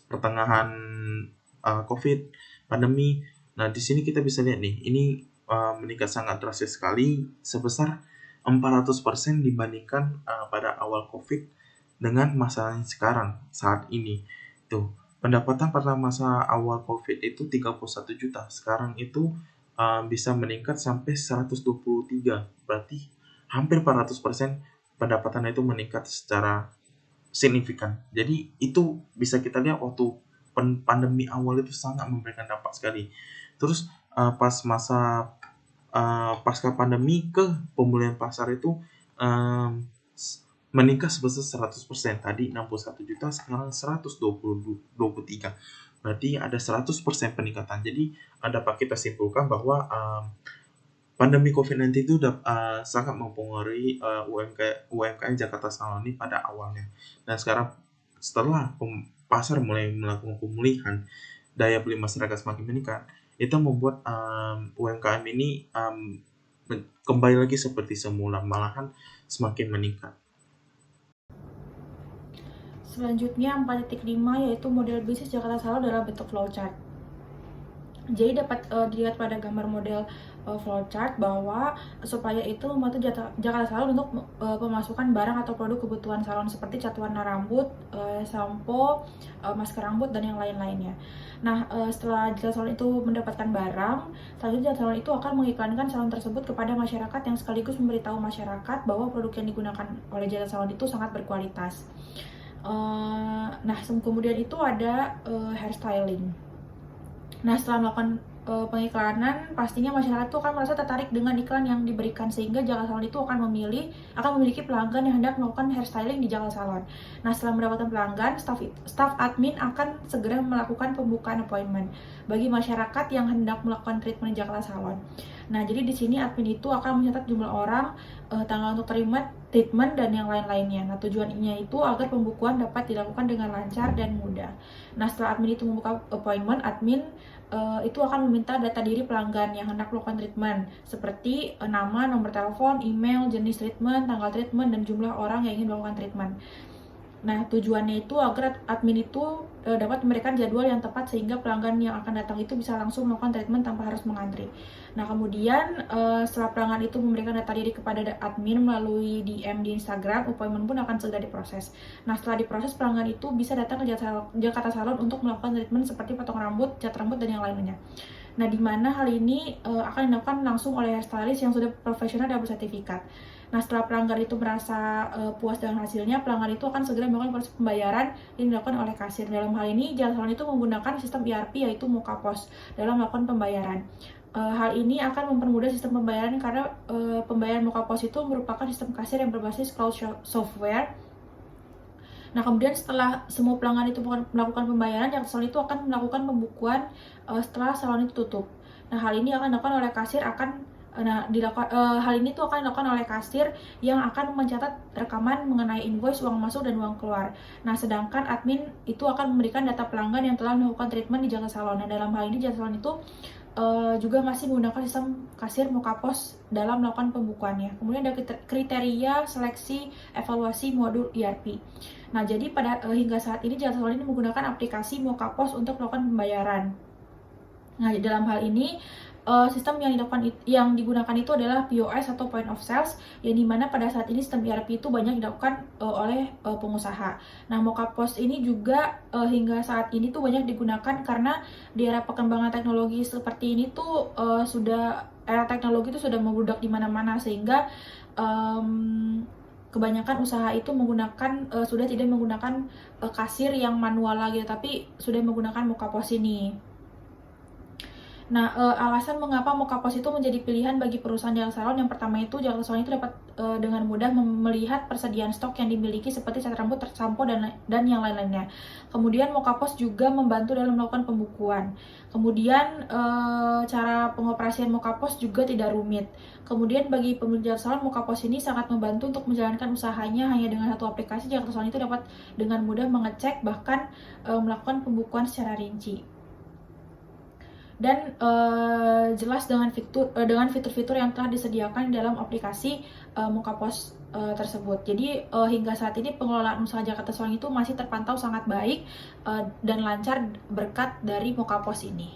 pertengahan COVID pandemi. Nah, di sini kita bisa lihat nih, ini meningkat sangat drastis sekali sebesar 400% dibandingkan pada awal COVID dengan masa sekarang saat ini. Tuh, pendapatan pada masa awal COVID itu 31 juta. Sekarang itu bisa meningkat sampai 123. Berarti hampir 400% pendapatan itu meningkat secara signifikan. Jadi itu bisa kita lihat waktu pandemi awal itu sangat memberikan dampak sekali. Terus pas masa pasca pandemi ke pemulihan pasar itu meningkat sebesar 100%. Tadi 61 juta, sekarang 123. Berarti ada 100% peningkatan. Jadi dapat kita simpulkan bahwa pandemi COVID-19 itu sangat mempengaruhi UMKM Jakarta Salon ini pada awalnya. Dan sekarang setelah pasar mulai melakukan pemulihan, daya beli masyarakat semakin meningkat, itu membuat UMKM ini kembali lagi seperti semula, malahan semakin meningkat. Selanjutnya 4.5 yaitu model bisnis Jakarta Salon dalam bentuk flowchart. Jadi dapat dilihat pada gambar model flowchart bahwa supaya itu membantu Jakarta Salon untuk pemasukan barang atau produk kebutuhan salon seperti cat warna rambut, sampo, masker rambut, dan yang lain-lainnya. Nah, setelah Jakarta Salon itu mendapatkan barang, selanjutnya Jakarta Salon itu akan mengiklankan salon tersebut kepada masyarakat yang sekaligus memberitahu masyarakat bahwa produk yang digunakan oleh Jakarta Salon itu sangat berkualitas. Nah, kemudian itu ada hairstyling. Nah, setelah melakukan pengiklanan, pastinya masyarakat itu akan merasa tertarik dengan iklan yang diberikan, sehingga Jakarta Salon itu akan memiliki pelanggan yang hendak melakukan hairstyling di Jakarta Salon. Nah, setelah mendapatkan pelanggan, staf admin akan segera melakukan pembukaan appointment bagi masyarakat yang hendak melakukan treatment di Jakarta Salon. Nah, jadi di sini admin itu akan mencatat jumlah orang, tanggal untuk terima treatment, dan yang lain-lainnya. Nah, tujuannya itu agar pembukuan dapat dilakukan dengan lancar dan mudah. Nah, setelah admin itu membuka appointment, admin itu akan meminta data diri pelanggan yang hendak melakukan treatment, seperti nama, nomor telepon, email, jenis treatment, tanggal treatment, dan jumlah orang yang ingin melakukan treatment. Nah, tujuannya itu agar admin itu dapat memberikan jadwal yang tepat sehingga pelanggan yang akan datang itu bisa langsung melakukan treatment tanpa harus mengantri. Nah, kemudian setelah pelanggan itu memberikan data diri kepada admin melalui DM di Instagram, appointment pun akan segera diproses. Nah, setelah diproses, pelanggan itu bisa datang ke Jakarta Salon untuk melakukan treatment seperti potong rambut, cat rambut, dan yang lainnya. Nah, di mana hal ini akan dilakukan langsung oleh hairstylist yang sudah profesional dan bersertifikat. Nah, setelah pelanggan itu merasa puas dengan hasilnya, pelanggan itu akan segera melakukan proses pembayaran yang dilakukan oleh kasir. Dalam hal ini, Jakarta Salon itu menggunakan sistem ERP yaitu Mokapos dalam melakukan pembayaran. Hal ini akan mempermudah sistem pembayaran karena pembayaran Mokapos itu merupakan sistem kasir yang berbasis cloud software. Nah, kemudian setelah semua pelanggan itu melakukan pembayaran, Jakarta Salon itu akan melakukan pembukuan setelah salon itu tutup. Nah, hal ini akan dilakukan oleh kasir hal ini tuh akan dilakukan oleh kasir yang akan mencatat rekaman mengenai invoice, uang masuk, dan uang keluar. Nah, sedangkan admin itu akan memberikan data pelanggan yang telah melakukan treatment di Jakarta Salon. Nah, dalam hal ini Jakarta Salon itu juga masih menggunakan sistem kasir Mokapos dalam melakukan pembukuannya. Kemudian ada kriteria, seleksi, evaluasi modul ERP. Nah, jadi hingga saat ini Jakarta Salon ini menggunakan aplikasi Mokapos untuk melakukan pembayaran. Nah, dalam hal ini sistem yang digunakan itu adalah POS atau Point of Sales, yang dimana pada saat ini sistem ERP itu banyak dilakukan oleh pengusaha. Nah, Mokapos ini juga hingga saat ini tuh banyak digunakan karena di era perkembangan teknologi seperti ini tuh era teknologi itu sudah membludak di mana-mana, sehingga kebanyakan usaha itu sudah tidak menggunakan kasir yang manual lagi, tapi sudah menggunakan Mokapos ini. Nah, alasan mengapa Mokapos itu menjadi pilihan bagi perusahaan Jakarta Salon, yang pertama itu Jakarta Salon itu dapat dengan mudah melihat persediaan stok yang dimiliki seperti cat rambut, sampo, dan yang lain-lainnya. Kemudian Mokapos juga membantu dalam melakukan pembukuan. Kemudian cara pengoperasian Mokapos juga tidak rumit. Kemudian bagi pemilik Jakarta Salon, Mokapos ini sangat membantu untuk menjalankan usahanya hanya dengan satu aplikasi. Jakarta Salon itu dapat dengan mudah mengecek bahkan melakukan pembukuan secara rinci. Dan jelas dengan fitur-fitur yang telah disediakan dalam aplikasi Mokapos tersebut. Jadi hingga saat ini pengelolaan usaha Jakarta Salon itu masih terpantau sangat baik dan lancar berkat dari Mokapos ini.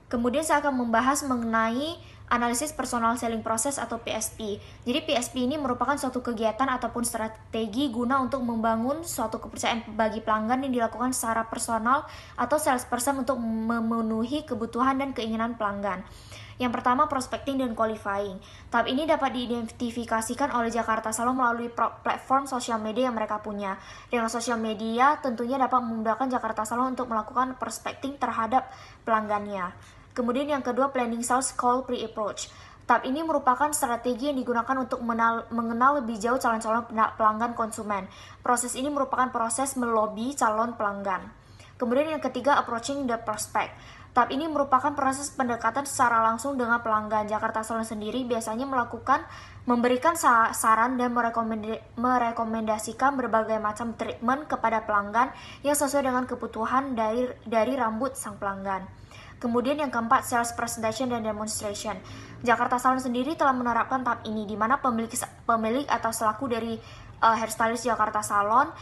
Kemudian saya akan membahas mengenai Analisis Personal Selling Process atau PSP. Jadi PSP ini merupakan suatu kegiatan ataupun strategi guna untuk membangun suatu kepercayaan bagi pelanggan yang dilakukan secara personal atau salesperson untuk memenuhi kebutuhan dan keinginan pelanggan. Yang pertama, prospecting dan qualifying. Tahap ini dapat diidentifikasikan oleh Jakarta Salon melalui platform sosial media yang mereka punya. Dengan sosial media, tentunya dapat memudahkan Jakarta Salon untuk melakukan prospecting terhadap pelanggannya. Kemudian yang kedua, planning sales call pre-approach. Tahap ini merupakan strategi yang digunakan untuk mengenal lebih jauh calon-calon pelanggan konsumen. Proses ini merupakan proses melobi calon pelanggan. Kemudian yang ketiga, approaching the prospect. Tahap ini merupakan proses pendekatan secara langsung dengan pelanggan. Jakarta Salon sendiri biasanya memberikan saran dan merekomendasikan berbagai macam treatment kepada pelanggan yang sesuai dengan kebutuhan dari rambut sang pelanggan. Kemudian yang keempat, sales presentation dan demonstration. Jakarta Salon sendiri telah menerapkan tahap ini, di mana pemilik atau selaku dari hairstylist Jakarta Salon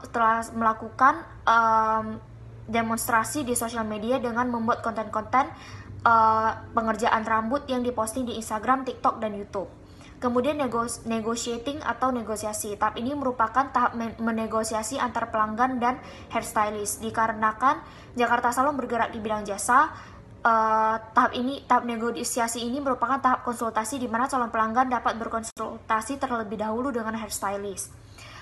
telah melakukan demonstrasi di sosial media dengan membuat konten-konten pengerjaan rambut yang diposting di Instagram, TikTok, dan YouTube. Kemudian negotiating atau negosiasi. Tahap ini merupakan tahap menegosiasi antar pelanggan dan hairstylist. Dikarenakan Jakarta Salon bergerak di bidang jasa, tahap negosiasi ini merupakan tahap konsultasi di mana calon pelanggan dapat berkonsultasi terlebih dahulu dengan hairstylist.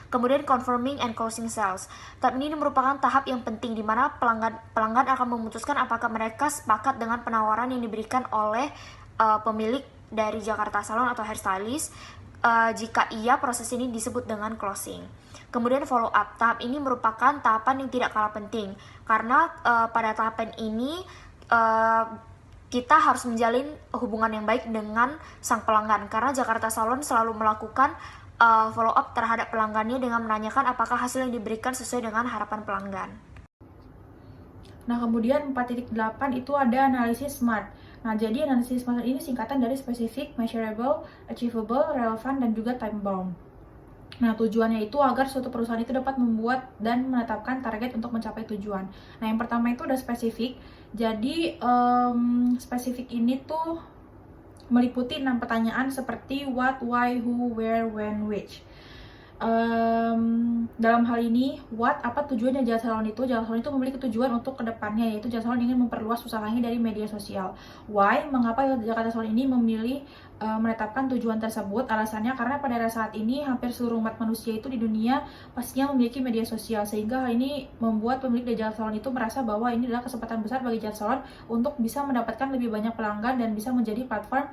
Kemudian confirming and closing sales. Tahap ini merupakan tahap yang penting di mana pelanggan akan memutuskan apakah mereka sepakat dengan penawaran yang diberikan oleh pemilik dari Jakarta Salon atau hairstylist. Jika iya, proses ini disebut dengan closing. Kemudian follow up. Tahap ini merupakan tahapan yang tidak kalah penting karena pada tahapan ini kita harus menjalin hubungan yang baik dengan sang pelanggan, karena Jakarta Salon selalu melakukan follow up terhadap pelanggannya dengan menanyakan apakah hasil yang diberikan sesuai dengan harapan pelanggan. Nah, kemudian 4.8 itu ada analisis SMART. Nah, jadi analisis SMART ini singkatan dari specific, measurable, achievable, relevant, dan juga time bound. Nah, tujuannya itu agar suatu perusahaan itu dapat membuat dan menetapkan target untuk mencapai tujuan. Nah, yang pertama itu ada spesifik. Jadi, spesifik ini tuh meliputi 6 pertanyaan seperti what, why, who, where, when, which. Dalam hal ini, what, apa tujuannya Jakarta Salon itu? Jakarta Salon itu memiliki tujuan untuk kedepannya, yaitu Jakarta Salon ingin memperluas usahanya dari media sosial. Why, mengapa Jakarta Salon ini memilih menetapkan tujuan tersebut? Alasannya karena pada saat ini hampir seluruh umat manusia itu di dunia pastinya memiliki media sosial, sehingga hal ini membuat pemilik dari Jakarta Salon itu merasa bahwa ini adalah kesempatan besar bagi Jakarta Salon untuk bisa mendapatkan lebih banyak pelanggan dan bisa menjadi platform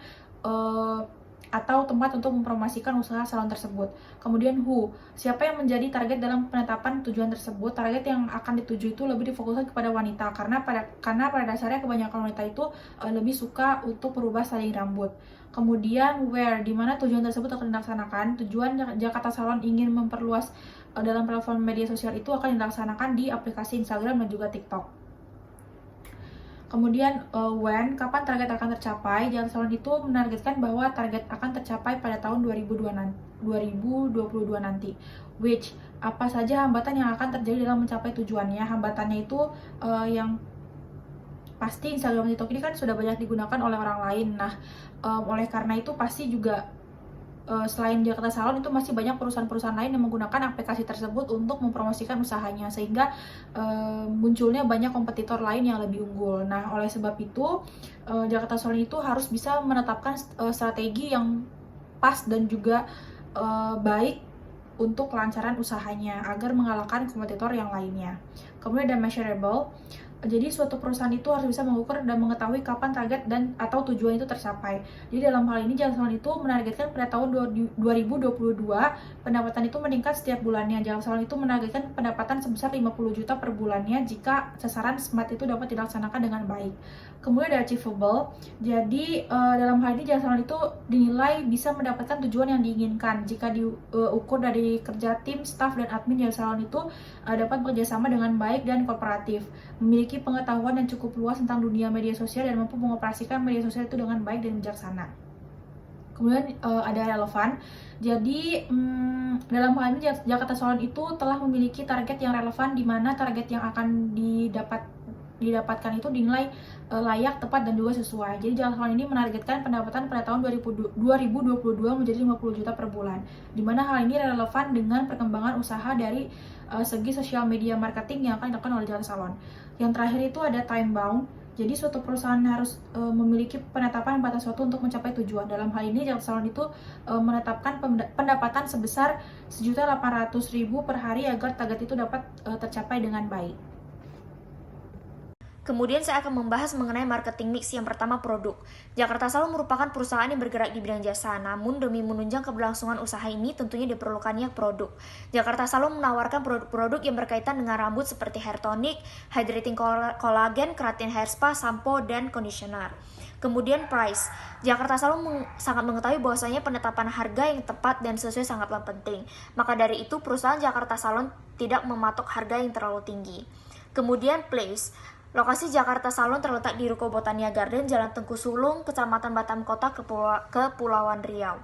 atau tempat untuk mempromosikan usaha salon tersebut. Kemudian who, siapa yang menjadi target dalam penetapan tujuan tersebut? Target yang akan dituju itu lebih difokuskan kepada wanita, karena pada dasarnya kebanyakan wanita itu lebih suka untuk merubah styling rambut. Kemudian where, di mana tujuan tersebut akan dilaksanakan. Tujuan Jakarta Salon ingin memperluas dalam platform media sosial itu akan dilaksanakan di aplikasi Instagram dan juga TikTok. Kemudian when, kapan target akan tercapai? Jakarta Salon itu menargetkan bahwa target akan tercapai pada tahun 2022 nanti. Which, apa saja hambatan yang akan terjadi dalam mencapai tujuannya? Hambatannya itu yang pasti Instagram dan TikTok ini kan sudah banyak digunakan oleh orang lain. Nah, oleh karena itu pasti juga selain Jakarta Salon itu masih banyak perusahaan-perusahaan lain yang menggunakan aplikasi tersebut untuk mempromosikan usahanya, sehingga munculnya banyak kompetitor lain yang lebih unggul. Nah, oleh sebab itu Jakarta Salon itu harus bisa menetapkan strategi yang pas dan juga baik untuk kelancaran usahanya agar mengalahkan kompetitor yang lainnya. Kemudian ada measurable. Jadi suatu perusahaan itu harus bisa mengukur dan mengetahui kapan target dan atau tujuan itu tercapai. Jadi dalam hal ini Jakarta Salon itu menargetkan pada tahun 2022 pendapatan itu meningkat setiap bulannya. Jakarta Salon itu menargetkan pendapatan sebesar 50 juta per bulannya jika sasaran SMART itu dapat dilaksanakan dengan baik. Kemudian ada achievable. Jadi dalam hal ini Jakarta Salon itu dinilai bisa mendapatkan tujuan yang diinginkan jika diukur dari kerja tim, staff, dan admin Jakarta Salon itu dapat bekerjasama dengan baik dan kooperatif, memiliki pengetahuan yang cukup luas tentang dunia media sosial dan mampu mengoperasikan media sosial itu dengan baik dan bijaksana. Kemudian ada relevan. Jadi dalam hal ini Jakarta Salon itu telah memiliki target yang relevan, di mana target yang akan didapatkan itu dinilai layak, tepat, dan juga sesuai. Jadi jasa salon ini menargetkan pendapatan pada tahun 2022 menjadi 50 juta per bulan, dimana hal ini relevan dengan perkembangan usaha dari segi sosial media marketing yang akan dilakukan oleh jasa salon. Yang terakhir itu ada time bound. Jadi suatu perusahaan harus memiliki penetapan batas waktu untuk mencapai tujuan. Dalam hal ini jasa salon itu menetapkan pendapatan sebesar 1.800.000 per hari agar target itu dapat tercapai dengan baik. Kemudian saya akan membahas mengenai marketing mix. Yang pertama, produk. Jakarta Salon merupakan perusahaan yang bergerak di bidang jasa, namun demi menunjang keberlangsungan usaha ini tentunya diperlukannya produk. Jakarta Salon menawarkan produk-produk yang berkaitan dengan rambut seperti hair tonic, hydrating collagen, keratin hair spa, sampo, dan conditioner. Kemudian price. Jakarta Salon sangat mengetahui bahwasanya penetapan harga yang tepat dan sesuai sangatlah penting. Maka dari itu perusahaan Jakarta Salon tidak mematok harga yang terlalu tinggi. Kemudian place. Lokasi Jakarta Salon terletak di Ruko Botania Garden, Jalan Tengku Sulung, Kecamatan Batam Kota, Kepulauan Riau.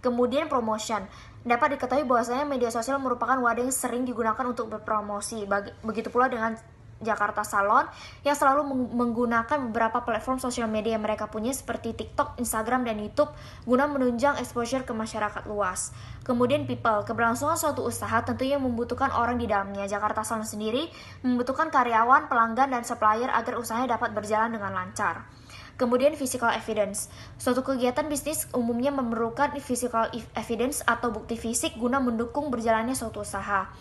Kemudian promotion. Dapat diketahui bahwasanya media sosial merupakan wadah yang sering digunakan untuk berpromosi. Begitu pula dengan Jakarta Salon yang selalu menggunakan beberapa platform sosial media yang mereka punya seperti TikTok, Instagram, dan YouTube guna menunjang exposure ke masyarakat luas. Kemudian people, keberlangsungan suatu usaha tentunya membutuhkan orang di dalamnya. Jakarta Salon sendiri membutuhkan karyawan, pelanggan, dan supplier agar usahanya dapat berjalan dengan lancar. Kemudian physical evidence. Suatu kegiatan bisnis umumnya memerlukan physical evidence atau bukti fisik guna mendukung berjalannya suatu usaha.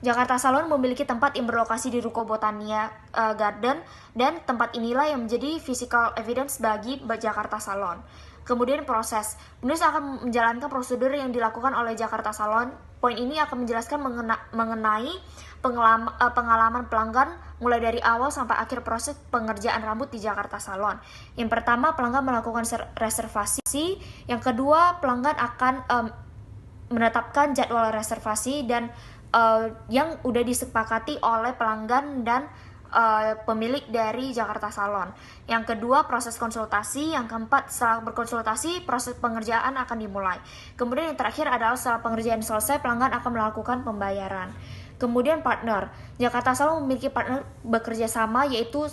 Jakarta Salon memiliki tempat yang berlokasi di Ruko Botania Garden, dan tempat inilah yang menjadi physical evidence bagi Jakarta Salon. Kemudian proses. Penulis akan menjalankan prosedur yang dilakukan oleh Jakarta Salon. Poin ini akan menjelaskan mengenai pengalaman pelanggan mulai dari awal sampai akhir proses pengerjaan rambut di Jakarta Salon. Yang pertama, pelanggan melakukan reservasi. Yang kedua, pelanggan akan menetapkan jadwal reservasi dan yang udah disepakati oleh pelanggan dan pemilik dari Jakarta Salon. Yang kedua, proses konsultasi. Yang keempat, setelah berkonsultasi, proses pengerjaan akan dimulai. Kemudian yang terakhir adalah setelah pengerjaan selesai, pelanggan akan melakukan pembayaran. Kemudian partner. Jakarta Salon memiliki partner bekerja sama, yaitu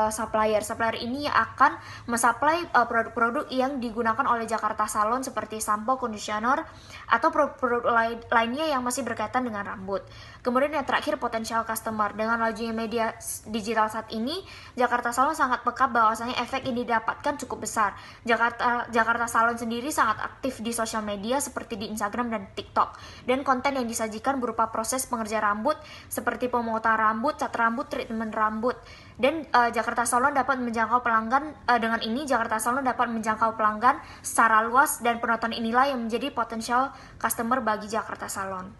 supplier. Supplier ini akan mensuplai produk-produk yang digunakan oleh Jakarta Salon seperti sampo, conditioner, atau produk lainnya yang masih berkaitan dengan rambut. Kemudian yang terakhir, potential customer. Dengan lajunya media digital saat ini, Jakarta Salon sangat peka bahwasanya efek yang didapatkan cukup besar. Jakarta Salon sendiri sangat aktif di sosial media seperti di Instagram dan TikTok. Dan konten yang disajikan berupa proses pengerjaan rambut seperti pemotongan rambut, cat rambut, treatment rambut. Dan Jakarta Salon dapat menjangkau pelanggan. Dengan ini Jakarta Salon dapat menjangkau pelanggan secara luas, dan penonton inilah yang menjadi potential customer bagi Jakarta Salon.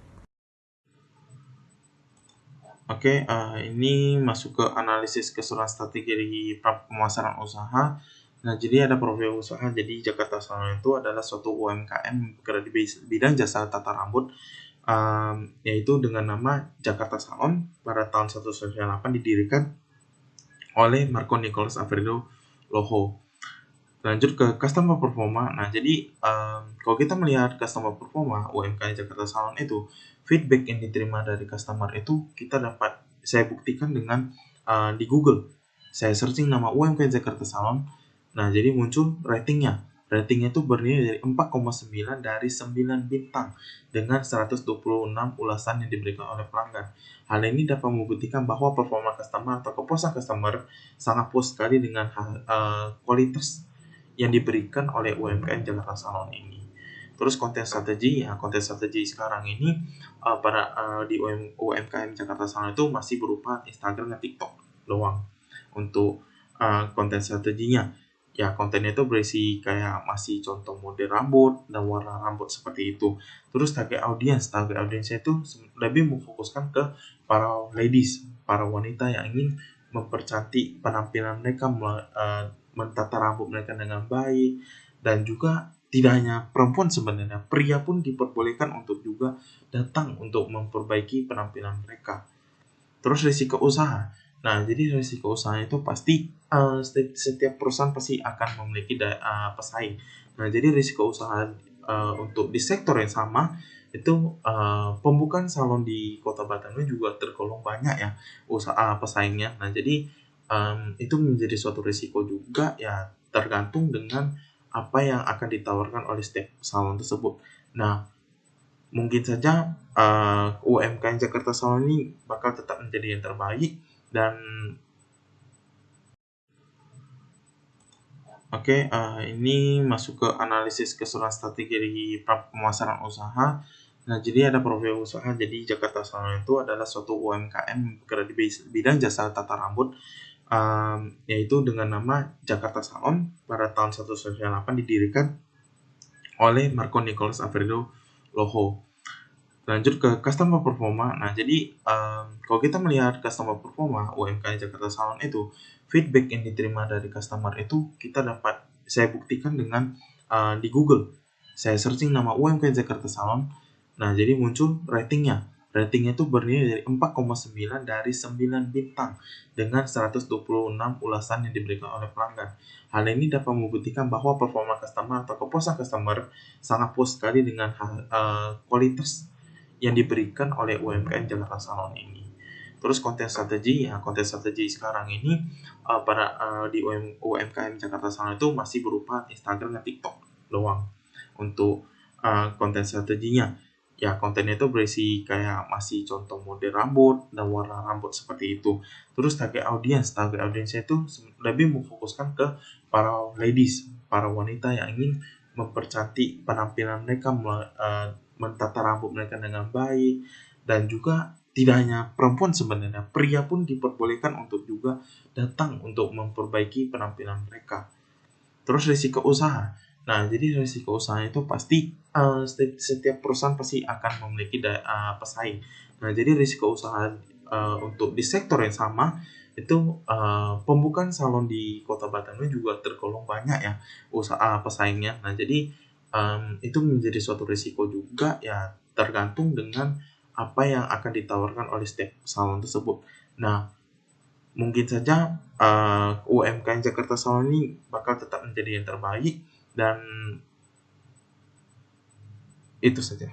Oke, ini masuk ke analisis keseluruhan strategi dari pemasaran usaha. Nah, jadi ada profil usaha. Jadi Jakarta Salon itu adalah suatu UMKM bergerak di bidang jasa tata rambut, yaitu dengan nama Jakarta Salon. Pada tahun 1998 didirikan oleh Marco Nicolas Alfredo Loho. Lanjut ke customer performa. Nah, jadi kalau kita melihat customer performa UMKM Jakarta Salon itu, feedback yang diterima dari customer itu saya buktikan dengan di Google. Saya searching nama UMKM Jakarta Salon. Nah, jadi muncul ratingnya. Ratingnya itu bernilai dari 4,9 dari 9 bintang dengan 126 ulasan yang diberikan oleh pelanggan. Hal ini dapat membuktikan bahwa performa customer atau kepuasan customer sangat puas sekali dengan kualitas yang diberikan oleh UMKM Jakarta Salon ini. Terus konten strategi sekarang ini di UMKM Jakarta Salon itu masih berupa Instagram dan TikTok doang untuk konten strateginya. Ya, kontennya itu berisi kayak masih contoh model rambut dan warna rambut seperti itu. Terus target audiensnya itu lebih memfokuskan ke para ladies, para wanita yang ingin mempercantik penampilan mereka, mentata rambut mereka dengan baik. Dan juga tidak hanya perempuan sebenarnya, pria pun diperbolehkan untuk juga datang untuk memperbaiki penampilan mereka. Terus risiko usaha. Nah, jadi risiko usaha itu pasti setiap perusahaan pasti akan memiliki pesaing. Nah, jadi risiko usaha untuk di sektor yang sama itu pembukaan salon di Kota Batam ini juga tergolong banyak ya usaha pesaingnya. Nah, jadi itu menjadi suatu risiko juga ya, tergantung dengan apa yang akan ditawarkan oleh setiap salon tersebut. Nah, mungkin saja UMKM Jakarta Salon ini bakal tetap menjadi yang terbaik. Dan oke, ini masuk ke analisis keseluruhan strategi dari pemasaran usaha. Nah, jadi ada profil usaha. Jadi Jakarta Salon itu adalah suatu UMKM yang bergerak di bidang jasa tata rambut, yaitu dengan nama Jakarta Salon. Pada tahun 1998 didirikan oleh Marco Nicholas Alfredo Loho. Lanjut ke customer performa. Nah, jadi kalau kita melihat customer performa UMKM Jakarta Salon itu, feedback yang diterima dari customer itu saya buktikan dengan di Google. Saya searching nama UMKM Jakarta Salon. Nah, jadi muncul ratingnya. Ratingnya itu bernilai dari 4,9 dari 9 bintang dengan 126 ulasan yang diberikan oleh pelanggan. Hal ini dapat membuktikan bahwa performa customer atau kepuasan customer sangat puas sekali dengan kualitas yang diberikan oleh UMKM Jakarta Salon ini. Terus konten strategi sekarang ini di UMKM Jakarta Salon itu masih berupa Instagram dan TikTok doang untuk konten strateginya. Ya, kontennya itu berisi kayak masih contoh model rambut dan warna rambut seperti itu. Terus target audiensnya itu lebih memfokuskan ke para ladies, para wanita yang ingin mempercantik penampilan mereka, mentata rambut mereka dengan baik. Dan juga tidak hanya perempuan, sebenarnya pria pun diperbolehkan untuk juga datang untuk memperbaiki penampilan mereka. Terus risiko usaha. Nah, jadi risiko usaha itu pasti setiap perusahaan pasti akan memiliki pesaing. Nah, jadi risiko usaha untuk di sektor yang sama itu pembukaan salon di Kota Batam ini juga tergolong banyak ya usaha pesaingnya. Nah, jadi itu menjadi suatu risiko juga ya, tergantung dengan apa yang akan ditawarkan oleh setiap salon tersebut. Nah, mungkin saja UMKM Jakarta Salon ini bakal tetap menjadi yang terbaik. Dan itu saja.